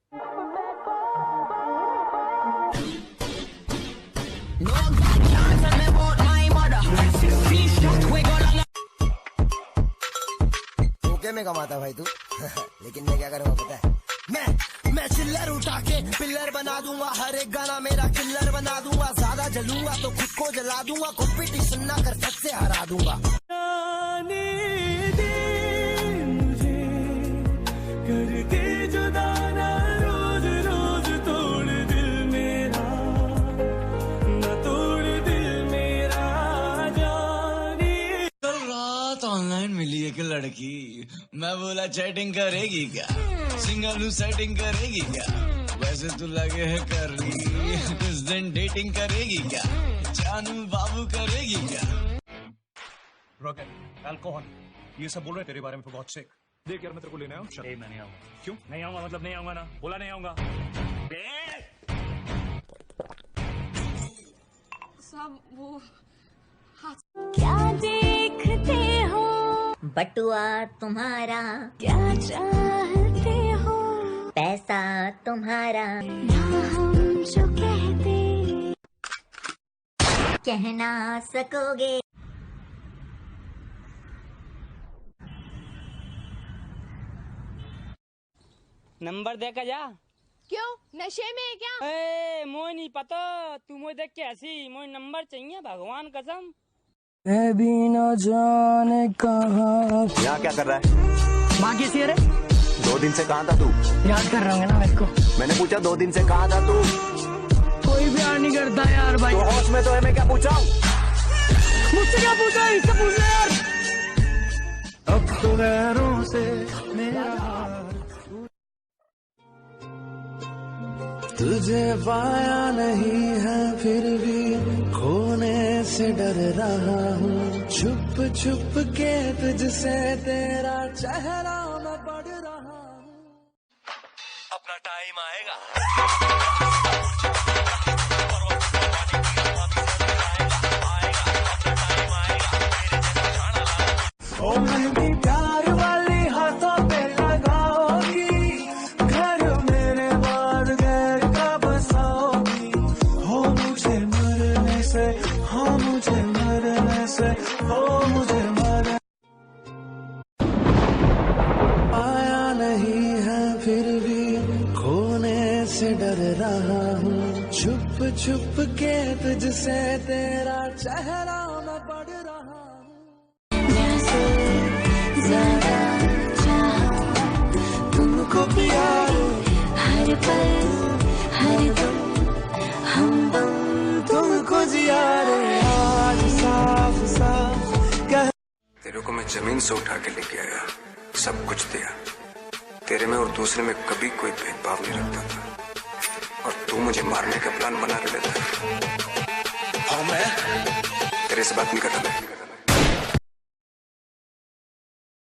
Okay में कमाता भाई तू लेकिन मैं क्या करूँगा पता है, मैं चिल्लर उठा के पिल्लर बना दूंगा, हर एक गाना मेरा किल्लर बना दूंगा, ज्यादा जलूंगा तो खुद को जला दूंगा, कॉम्पिटिशन ना कर सबसे हरा दूंगा। ऑनलाइन मिली एक लड़की, मैं बोला चैटिंग करेगी क्या, सिंगल सेटिंग करेगी क्या, वैसे तो लगे है कर ली, कुछ दिन डेटिंग करेगी क्या, जानू बाबू करेगी क्या। रॉकेट अल्कोहल ये सब बोल रहे तेरे बारे में, तो बहुत सिक। देख यार मैं तेरे को लेने आऊँ। मैं नहीं आऊंगा। क्यों नहीं आऊंगा? मतलब नहीं आऊंगा ना, बोला नहीं आऊंगा। सब वो क्या देखते हो बटुआ तुम्हारा, क्या चाहते हो पैसा तुम्हारा, ना हम जो कहते कह ना सकोगे। नंबर देखा जा। क्यों नशे में है क्या? ए मोई नहीं पता, तू मोई देख के ऐसी मोई नंबर चाहिए भगवान कसम। मैं भी न जाने कहाँ। यहाँ क्या कर रहा है? माँ कैसी है रे? 2 दिन से कहाँ था तू? याद कर रहा हूँ ना मेरे को। मैंने पूछा 2 दिन से कहाँ था तू? कोई भी याद नहीं करता यार भाई। तो होश में तो है, मैं क्या पूछा? मुझसे क्या पूछा? इससे पूछ ले यार। अब तो गैरों से मेरा तुझे पाया नहीं है फिर भी खोने से डर रहा हूँ, छुप छुप के तुझसे तेरा चेहरा मैं पढ़ रहा हूँ। अपना टाइम आएगा। ओ मन भी प्यार वाली हाथों पे लगाओगी, घर मेरे बाद घर का बसाओगी, हो मुझे मरने से, हो मुझे मरने से, हो मुझे मरने। आया नहीं है फिर भी खोने से डर रहा हूँ, छुप छुप के तुझसे तेरा चेहरा मैं पढ़ रहा हूँ। ज्यादा चाहा तुमको प्यार, हर पल हर दम हम दम तुमको जिया रे आज साफ साफ कह। तेरे को मैं जमीन से उठा के लेके आया, सब कुछ दिया, तेरे में और दूसरे में कभी कोई भेदभाव नहीं रखता था, और तू मुझे मारने का प्लान बना के लेता है। हाँ मैं तेरे से बात नहीं करता।